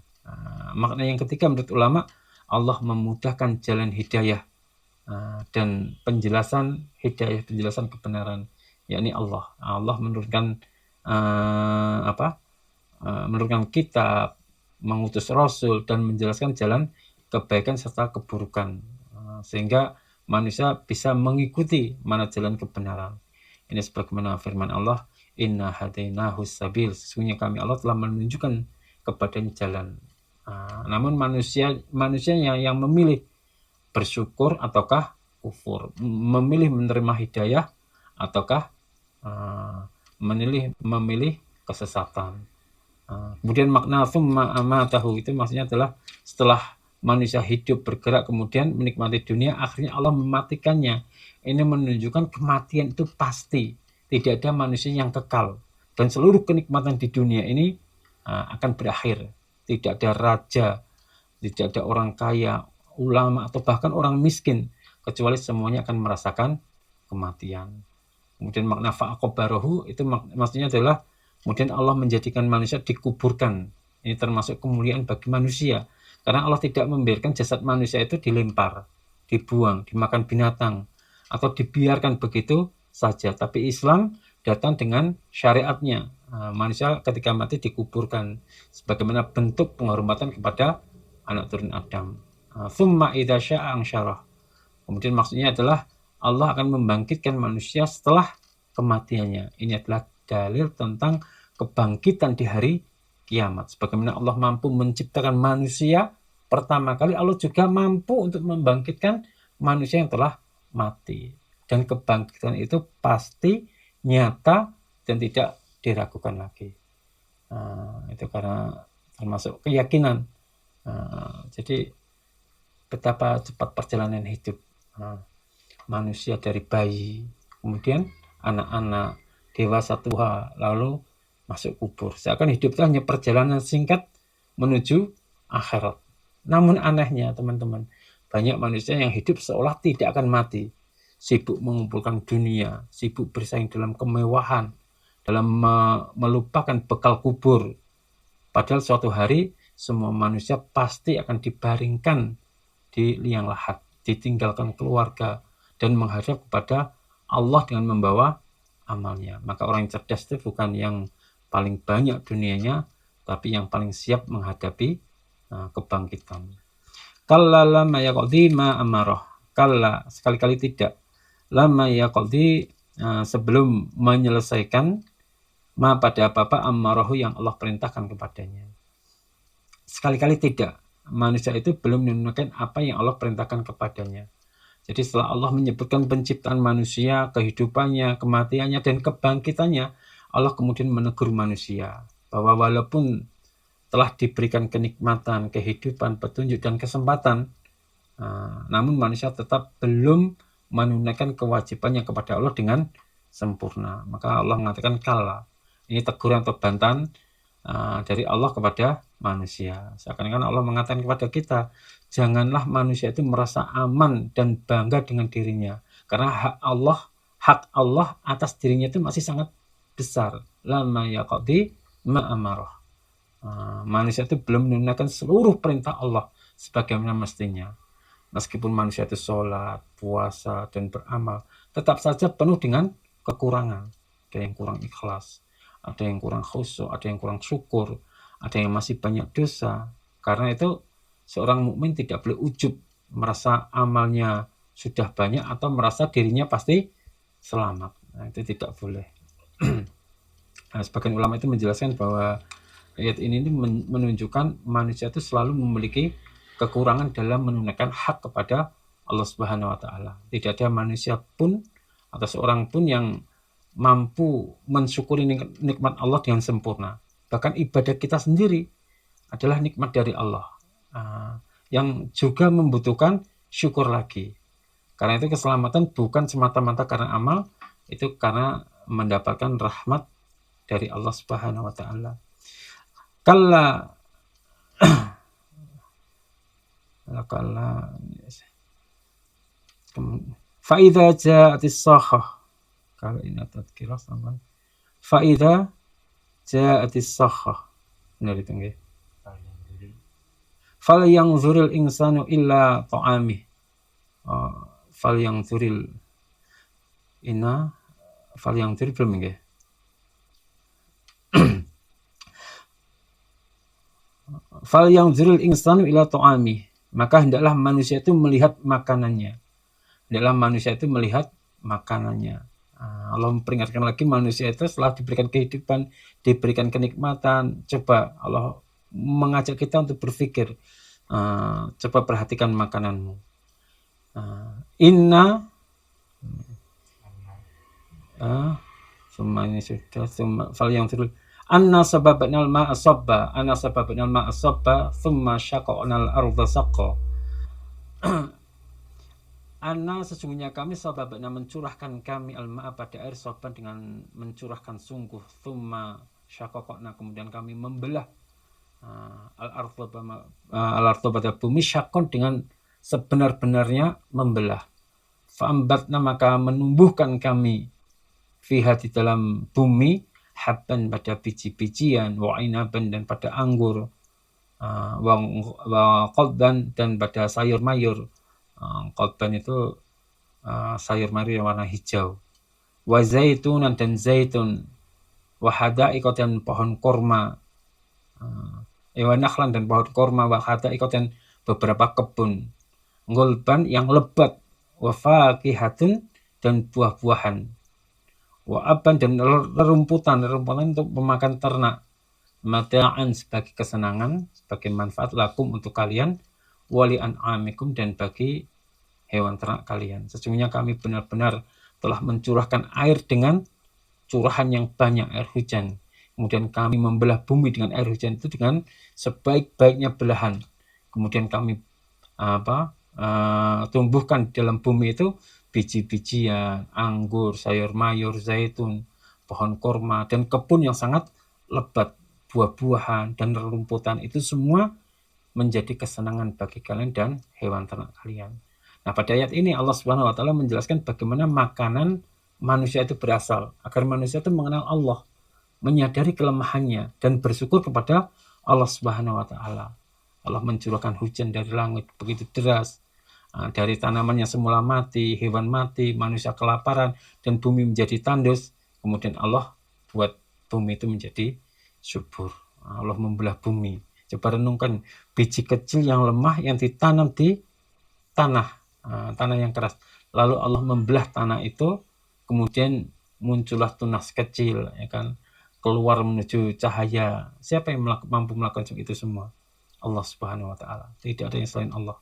Makna yang ketiga menurut ulama, Allah memudahkan jalan hidayah dan penjelasan hidayah, penjelasan kebenaran, yakni Allah. Allah menurunkan menurunkan kitab, mengutus rasul, dan menjelaskan jalan kebaikan serta keburukan, sehingga manusia bisa mengikuti mana jalan kebenaran. Ini sebagaimana firman Allah, inna hadainahu sabil, sesungguhnya kami Allah telah menunjukkan kepadanya jalan. Namun manusia yang memilih bersyukur ataukah kufur, memilih menerima hidayah ataukah memilih kesesatan. Kemudian makna tsumma amatahu itu maksudnya adalah setelah manusia hidup, bergerak, kemudian menikmati dunia, akhirnya Allah mematikannya. Ini menunjukkan kematian itu pasti. Tidak ada manusia yang kekal. Dan seluruh kenikmatan di dunia ini akan berakhir. tidak ada raja, tidak ada orang kaya, ulama, atau bahkan orang miskin, kecuali semuanya akan merasakan kematian. Kemudian makna fa'aqbarahu itu maksudnya adalah kemudian Allah menjadikan manusia dikuburkan. Ini termasuk kemuliaan bagi manusia. Karena Allah tidak membiarkan jasad manusia itu dilempar, dibuang, dimakan binatang, atau dibiarkan begitu saja. Tapi Islam datang dengan syariatnya. Manusia ketika mati dikuburkan sebagaimana bentuk penghormatan kepada anak turun Adam. Tsumma idza syaa ansyarah. Kemudian maksudnya adalah Allah akan membangkitkan manusia setelah kematiannya. Ini adalah dalil tentang kebangkitan di hari kiamat. Sebagaimana Allah mampu menciptakan manusia pertama kali, Allah juga mampu untuk membangkitkan manusia yang telah mati. Dan kebangkitan itu pasti, nyata, dan tidak diragukan lagi. Itu karena termasuk keyakinan. Jadi betapa cepat perjalanan hidup manusia dari bayi, kemudian anak-anak, dewasa tua, lalu masuk kubur. Seakan hidup itu hanya perjalanan singkat menuju akhirat. Namun anehnya teman-teman, banyak manusia yang hidup seolah tidak akan mati. Sibuk mengumpulkan dunia, sibuk bersaing dalam kemewahan, dalam melupakan bekal kubur. Padahal suatu hari semua manusia pasti akan dibaringkan di liang lahat, ditinggalkan keluarga, dan menghadap kepada Allah dengan membawa amalnya. Maka orang yang cerdas itu bukan yang paling banyak dunianya, tapi yang paling siap menghadapi kebangkitan. Kalla lama yaqdi ma amarah. Kalla, sekali-kali tidak. Lama yaqdi, sebelum menyelesaikan ma pada apa-apa amarahu yang Allah perintahkan kepadanya. Sekali-kali tidak. Manusia itu belum menunaikan apa yang Allah perintahkan kepadanya. Jadi setelah Allah menyebutkan penciptaan manusia, kehidupannya, kematiannya, dan kebangkitannya, Allah kemudian menegur manusia bahwa walaupun telah diberikan kenikmatan, kehidupan, petunjuk, dan kesempatan, namun manusia tetap belum menunaikan kewajibannya kepada Allah dengan sempurna. Maka Allah mengatakan kala. Ini teguran atau bantahan dari Allah kepada manusia. Seakan-akan Allah mengatakan kepada kita, janganlah manusia itu merasa aman dan bangga dengan dirinya. Karena hak Allah atas dirinya itu masih sangat besar. Lama yaqdi ma amarah. Manusia itu belum menunaikan seluruh perintah Allah sebagaimana mestinya. Meskipun manusia itu sholat, puasa, dan beramal, tetap saja penuh dengan kekurangan. Ada yang kurang ikhlas, ada yang kurang khusyuk, ada yang kurang syukur, ada yang masih banyak dosa. Karena itu seorang mukmin tidak boleh ujub, merasa amalnya sudah banyak atau merasa dirinya pasti selamat. Nah, itu tidak boleh. Nah, sebagian ulama itu menjelaskan bahwa ayat ini menunjukkan manusia itu selalu memiliki kekurangan dalam menunaikan hak kepada Allah Subhanahu wa taala. Tidak ada manusia pun atau seorang pun yang mampu mensyukuri nikmat Allah dengan sempurna. Bahkan ibadah kita sendiri adalah nikmat dari Allah, yang juga membutuhkan syukur lagi. Karena itu keselamatan bukan semata-mata karena amal, itu karena mendapatkan rahmat dari Allah Subhanahu wa taala. Kalla fa idza ja'atis sakhah. Kalau ini tadkirah sama. Fa idza ja'atis sakhah. Benar itu nggih. Fal yanzuril insanu illa ta'amih. Fal yanzuril belum nggih. Fal yanzuril insanu illa ta'amih. Maka hendaklah manusia itu melihat makanannya. Hendaklah manusia itu melihat makanannya. Allah memperingatkan lagi manusia itu setelah diberikan kehidupan, diberikan kenikmatan. Coba Allah mengajak kita untuk berpikir. Coba perhatikan makananmu. Inna semua ini sudah fal yang turun anna sababnal ma'a sabba thumma syaqaqnal arda saqqa. Anna sesungguhnya kami sababna mencurahkan kami al-ma'a pada air sabban dengan mencurahkan sungguh, thumma syaqaqna kemudian kami membelah al-ardu pada bumi syakon dengan sebenar-benarnya membelah. Fa'ambatna maka menumbuhkan kami fiha di dalam bumi habban pada biji-bijian wa inaban dan pada anggur wa qadban dan pada sayur mayur. Qadban itu sayur mayur yang warna hijau. Wa zaitunan dan zaitun wa hada'iqa dan pohon korma. Wa nakhlan dan pohon korma wa hada'iqa dan beberapa kebun. Ngulban yang lebat wa fakihatun dan buah-buahan. Wa aban dan rerumputan untuk memakan ternak. Mata'an sebagai kesenangan, sebagai manfaat lakum untuk kalian, wali an'amikum dan bagi hewan ternak kalian. Sesungguhnya kami benar-benar telah mencurahkan air dengan curahan yang banyak, air hujan. Kemudian kami membelah bumi dengan air hujan itu dengan sebaik-baiknya belahan. Kemudian kami tumbuhkan di dalam bumi itu biji-bijian, anggur, sayur mayur, zaitun, pohon korma, dan kebun yang sangat lebat, buah-buahan, dan rerumputan. Itu semua menjadi kesenangan bagi kalian dan hewan ternak kalian. Nah, pada ayat ini Allah Subhanahu wa taala menjelaskan bagaimana makanan manusia itu berasal, agar manusia itu mengenal Allah, menyadari kelemahannya dan bersyukur kepada Allah Subhanahu wa taala. Allah mencurahkan hujan dari langit begitu deras, dari tanaman yang semula mati, hewan mati, manusia kelaparan, dan bumi menjadi tandus. Kemudian Allah buat bumi itu menjadi subur. Allah membelah bumi. Coba renungkan, biji kecil yang lemah yang ditanam di tanah yang keras. Lalu Allah membelah tanah itu, kemudian muncullah tunas kecil, ya kan, keluar menuju cahaya. Siapa yang mampu melakukan itu semua? Allah Subhanahu wa taala. Tidak ada yang selain Allah.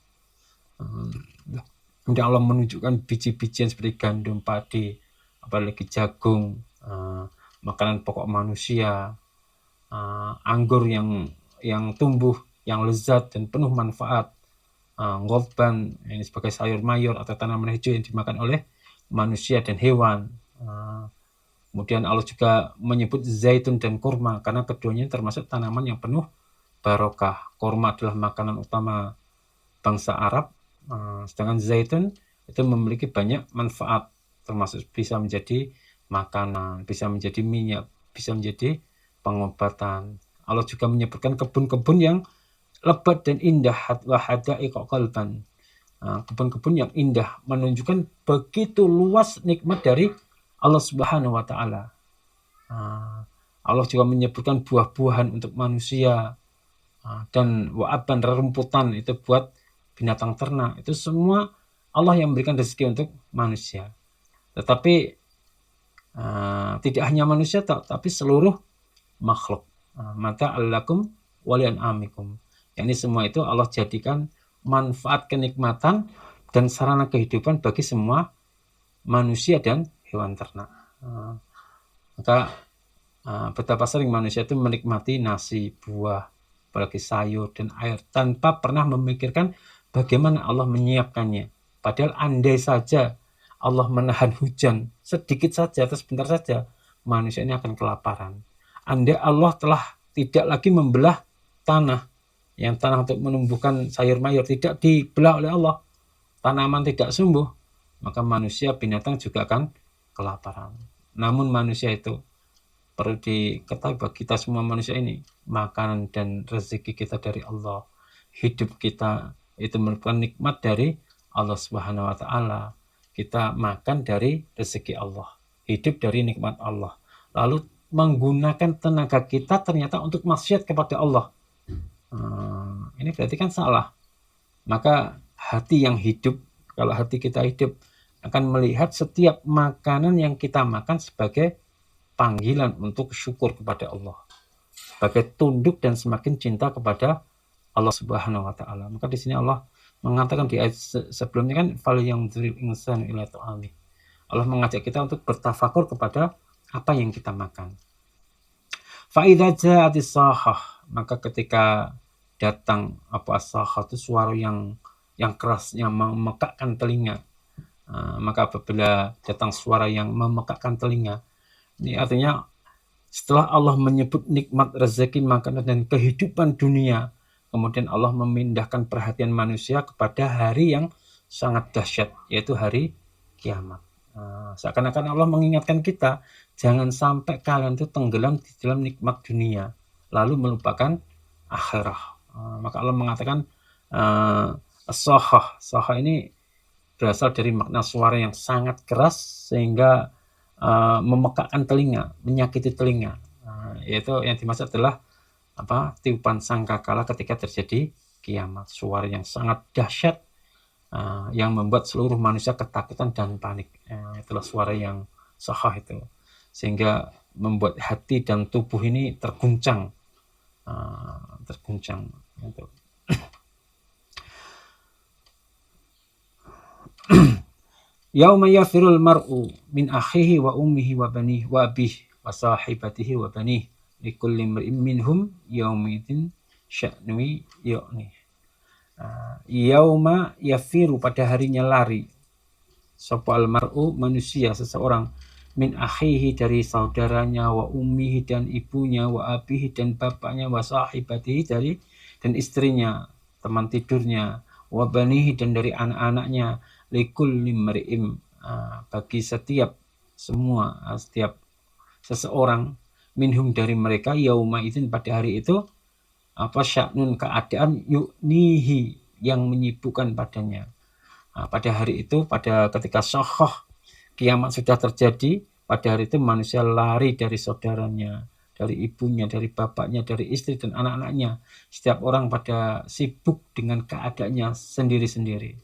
Kemudian Allah menunjukkan biji-bijian seperti gandum, padi, apalagi jagung, makanan pokok manusia, anggur yang tumbuh, yang lezat dan penuh manfaat, ngorban ini sebagai sayur mayur atau tanaman hijau yang dimakan oleh manusia dan hewan. Kemudian Allah juga menyebut zaitun dan kurma karena keduanya termasuk tanaman yang penuh barokah. Kurma adalah makanan utama bangsa Arab, sedangkan zaitun itu memiliki banyak manfaat, termasuk bisa menjadi makanan, bisa menjadi minyak, bisa menjadi pengobatan. Allah juga menyebutkan kebun-kebun yang lebat dan indah, wa hadaiqa qalban. Kebun-kebun yang indah menunjukkan begitu luas nikmat dari Allah Subhanahu wa taala. Allah juga menyebutkan buah-buahan untuk manusia, dan wa'aban, rerumputan itu buat binatang ternak. Itu semua Allah yang memberikan rezeki untuk manusia. Tetapi tidak hanya manusia, tapi seluruh makhluk. Mata'allakum walian amikum. Ini semua itu Allah jadikan manfaat kenikmatan dan sarana kehidupan bagi semua manusia dan hewan ternak. Maka betapa sering manusia itu menikmati nasi, buah, apalagi sayur dan air tanpa pernah memikirkan bagaimana Allah menyiapkannya. Padahal andai saja Allah menahan hujan sedikit saja atau sebentar saja, manusia ini akan kelaparan. Andai Allah telah tidak lagi membelah tanah, yang tanah untuk menumbuhkan sayur mayur tidak dibelah oleh Allah, tanaman tidak tumbuh, maka manusia, binatang juga akan kelaparan. Namun manusia itu perlu diketahui bahwa kita semua manusia ini, makanan dan rezeki kita dari Allah. Hidup kita itu merupakan nikmat dari Allah Subhanahu wa taala. Kita makan dari rezeki Allah, hidup dari nikmat Allah. Lalu menggunakan tenaga kita ternyata untuk maksiat kepada Allah. Ini berarti kan salah. Maka hati yang hidup, kalau hati kita hidup, akan melihat setiap makanan yang kita makan sebagai panggilan untuk syukur kepada Allah, sebagai tunduk dan semakin cinta kepada Allah Subhanahu wa taala. Maka di sini Allah mengatakan di ayat sebelumnya kan fal yang dzil insan ila ta'ami. Allah mengajak kita untuk bertafakur kepada apa yang kita makan. Fa idza ja'atis sahah, maka ketika datang as-sahah itu suara yang keras yang memekakkan telinga. Maka apabila datang suara yang memekakkan telinga, ini artinya Setelah Allah menyebut nikmat rezeki, makanan, dan kehidupan dunia, kemudian Allah memindahkan perhatian manusia kepada hari yang sangat dahsyat, yaitu hari kiamat. Seakan-akan Allah mengingatkan kita, jangan sampai kalian itu tenggelam di dalam nikmat dunia, lalu melupakan akhirah. Maka Allah mengatakan, as-sahah. Sahah ini berasal dari makna suara yang sangat keras sehingga memekakkan telinga, menyakiti telinga. Yaitu yang dimaksud adalah tiupan sangkakala ketika terjadi kiamat, suara yang sangat dahsyat yang membuat seluruh manusia ketakutan dan panik. Itulah suara yang sahah itu, sehingga membuat hati dan tubuh ini terguncang. Gitu. Yauma yafirul mar'u min akhihi wa ummihi wa banihi wa abihi wa sahibatihi wa banihi likulli imri'in minhum yaumidzin sya'nu yu'ni. Yauma yafiru, pada harinya lari, sapa al mar'u, manusia, seseorang, min akhihi, dari saudaranya, wa ummihi, dan ibunya, wa abihi, dan bapaknya, wa sahibatihi, dan istrinya, teman tidurnya, wa banihi, dan dari anak-anaknya, likulli imri'in, bagi setiap seseorang, minhum, dari mereka, yauma idzin, pada hari itu, sya'nun, keadaan, yu'nihi, yang menyibukkan padanya. Pada hari itu, ketika syahah kiamat sudah terjadi, pada hari itu manusia lari dari saudaranya, dari ibunya, dari bapaknya, dari istri dan anak-anaknya. Setiap orang pada sibuk dengan keadaannya sendiri-sendiri.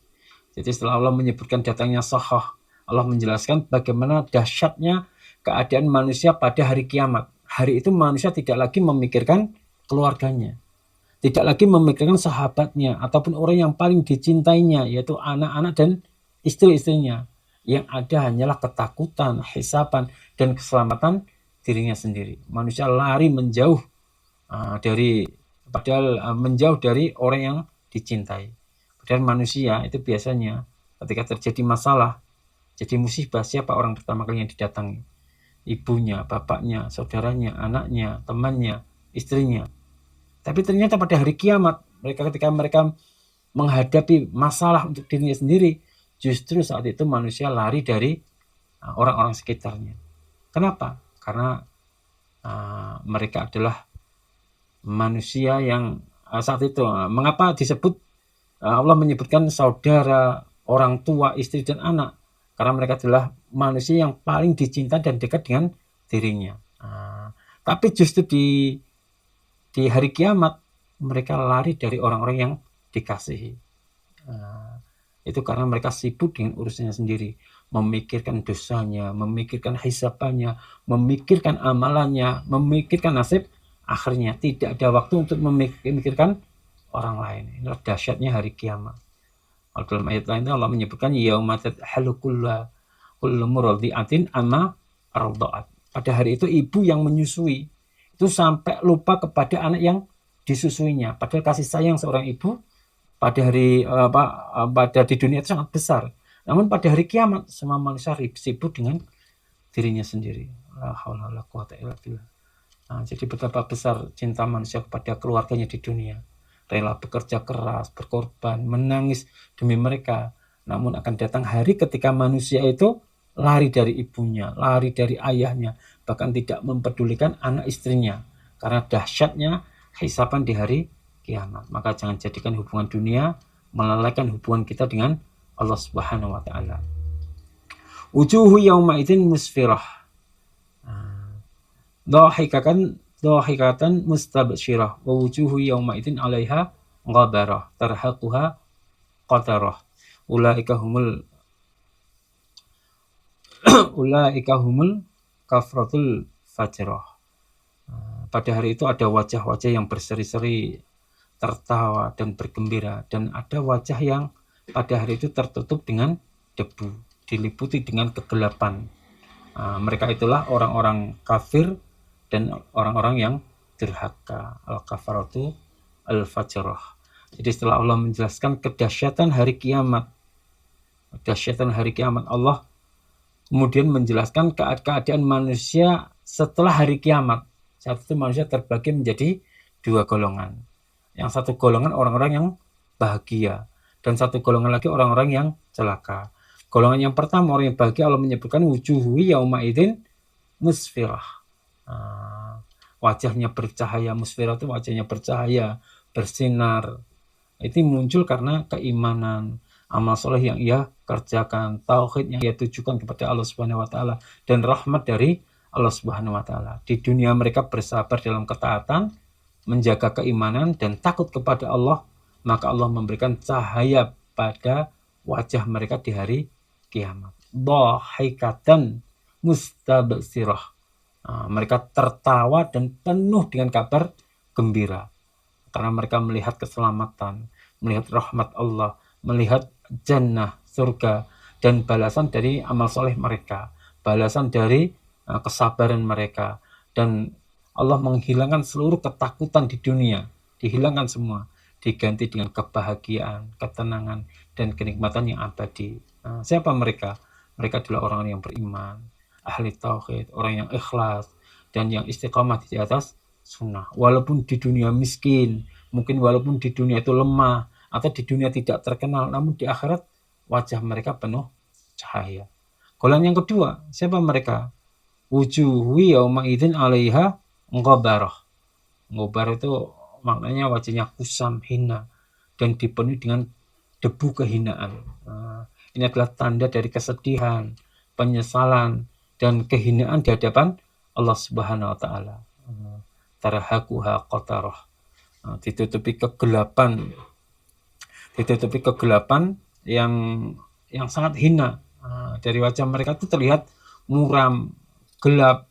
Jadi setelah Allah menyebutkan datangnya syahah, Allah menjelaskan bagaimana dahsyatnya keadaan manusia pada hari kiamat. Hari itu manusia tidak lagi memikirkan keluarganya, tidak lagi memikirkan sahabatnya ataupun orang yang paling dicintainya, yaitu anak-anak dan istri-istrinya. Yang ada hanyalah ketakutan, hisaban, dan keselamatan dirinya sendiri. Manusia lari menjauh menjauh dari orang yang dicintai. Padahal manusia itu biasanya ketika terjadi masalah, jadi musibah, siapa orang pertama kali yang didatangi? Ibunya, bapaknya, saudaranya, anaknya, temannya, istrinya. Tapi ternyata pada hari kiamat, ketika mereka menghadapi masalah untuk dirinya sendiri, justru saat itu manusia lari dari orang-orang sekitarnya. Kenapa? Karena mereka adalah manusia yang saat itu, mengapa disebut Allah menyebutkan saudara, orang tua, istri, dan anak? Karena mereka adalah manusia yang paling dicinta dan dekat dengan dirinya. Tapi justru di hari kiamat mereka lari dari orang-orang yang dikasihi. Itu karena mereka sibuk dengan urusannya sendiri, memikirkan dosanya, memikirkan hisabannya, memikirkan amalannya, memikirkan nasib akhirnya. Tidak ada waktu untuk memikirkan orang lain. Inilah dahsyatnya hari kiamat. Dalam ayat lain Allah menyebutkan yauma tadhalu kullu murdi'atin amma arda'at. Pada hari itu ibu yang menyusui itu sampai lupa kepada anak yang disusuinya. Padahal kasih sayang seorang ibu pada di dunia itu sangat besar. Namun pada hari kiamat semua manusia sibuk dengan dirinya sendiri. La haula wala quwata illa billah. Jadi betapa besar cinta manusia kepada keluarganya di dunia. Rela bekerja keras, berkorban, menangis demi mereka. Namun akan datang hari ketika manusia itu lari dari ibunya, lari dari ayahnya, bahkan tidak mempedulikan anak istrinya. Karena dahsyatnya hisaban di hari kiamat. Maka jangan jadikan hubungan dunia melalaikan hubungan kita dengan Allah Subhanahu wa taala. Wujuhu yauma idzin musfirah. Dhahikatan mustabsyirah wa wujuhu yauma idzin 'alaiha ghabarah tarhaquha qatarah. Ulaika humul kafratul fajrah. Pada hari itu ada wajah-wajah yang berseri-seri, tertawa dan bergembira, dan ada wajah yang pada hari itu tertutup dengan debu, diliputi dengan kegelapan. Mereka itulah orang-orang kafir dan orang-orang yang durhaka. Al-kafaratu al-fajrah. Jadi setelah Allah menjelaskan kedahsyatan hari kiamat, Allah kemudian menjelaskan keadaan manusia setelah hari kiamat. Saat itu manusia terbagi menjadi 2 golongan. Yang satu golongan orang-orang yang bahagia, dan satu golongan lagi orang-orang yang celaka. Golongan yang pertama orang yang bahagia, Allah menyebutkan wujuhu yauma idzin musfirah. Wajahnya bercahaya, musfirah itu wajahnya bercahaya, bersinar. Itu muncul karena keimanan, amal soleh yang ia kerjakan, tauhid yang ia tujukan kepada Allah Subhanahu wa taala, dan rahmat dari Allah Subhanahu wa taala. Di dunia mereka bersabar dalam ketaatan, menjaga keimanan dan takut kepada Allah, maka Allah memberikan cahaya pada wajah mereka di hari kiamat. Dhahikatan mustabsirah. Mereka tertawa dan penuh dengan kabar gembira karena mereka melihat keselamatan, melihat rahmat Allah, melihat jannah, surga, dan balasan dari amal soleh mereka, balasan dari kesabaran mereka, dan Allah menghilangkan seluruh ketakutan di dunia, dihilangkan semua, diganti dengan kebahagiaan, ketenangan, dan kenikmatan yang abadi. Siapa mereka? Mereka adalah orang yang beriman, ahli tauhid, orang yang ikhlas, dan yang istiqamah di atas sunnah. Walaupun di dunia miskin, mungkin walaupun di dunia itu lemah, atau di dunia tidak terkenal, namun di akhirat wajah mereka penuh cahaya. Golongan yang kedua, siapa mereka? Wujuhu yauma idzin 'alaiha ghabarah. Ghabarah itu maknanya wajahnya kusam, hina, dan dipenuhi dengan debu kehinaan. Ini adalah tanda dari kesedihan, penyesalan, dan kehinaan di hadapan Allah Subhanahu wa taala. Tarhaquha qatarah. Ditutupi kegelapan yang sangat hina. Dari wajah mereka itu terlihat muram, gelap,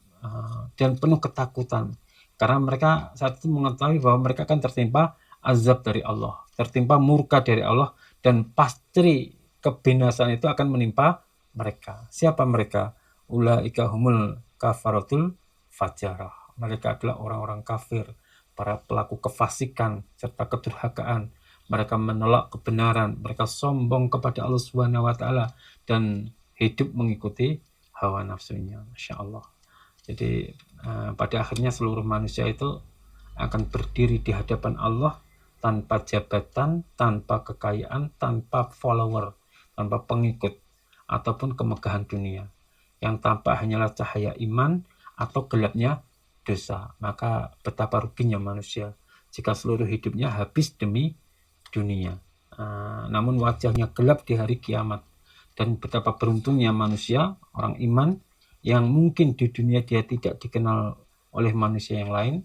dan penuh ketakutan. Karena mereka saat itu mengetahui bahwa mereka akan tertimpa azab dari Allah, tertimpa murka dari Allah, dan pasti kebinasaan itu akan menimpa mereka. Siapa mereka? Ulaika humul kafaratul fajarah. Mereka adalah orang-orang kafir, para pelaku kefasikan serta kedurhakaan. Mereka menolak kebenaran, mereka sombong kepada Allah Subhanahu wa taala, dan hidup mengikuti hawa nafsunya. Masya Allah. Jadi pada akhirnya seluruh manusia itu akan berdiri di hadapan Allah tanpa jabatan, tanpa kekayaan, tanpa follower, tanpa pengikut, ataupun kemegahan dunia. Yang tampak hanyalah cahaya iman atau gelapnya dosa. Maka betapa ruginya manusia jika seluruh hidupnya habis demi dunia. Namun wajahnya gelap di hari kiamat. Dan betapa beruntungnya manusia, orang iman, yang mungkin di dunia dia tidak dikenal oleh manusia yang lain.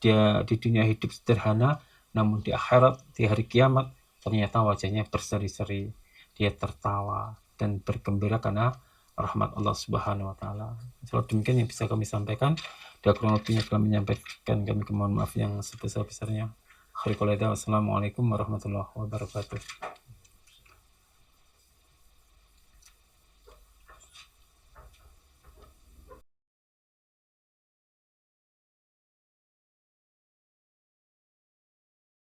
Dia di dunia hidup sederhana, namun di akhirat, di hari kiamat, ternyata wajahnya berseri-seri. Dia tertawa dan bergembira karena rahmat Allah Subhanahu wa taala. Kalau demikian yang bisa kami sampaikan, dan kurang lebihnya telah menyampaikan, kami mohon maaf yang sebesar-besarnya. Assalamualaikum warahmatullahi wabarakatuh.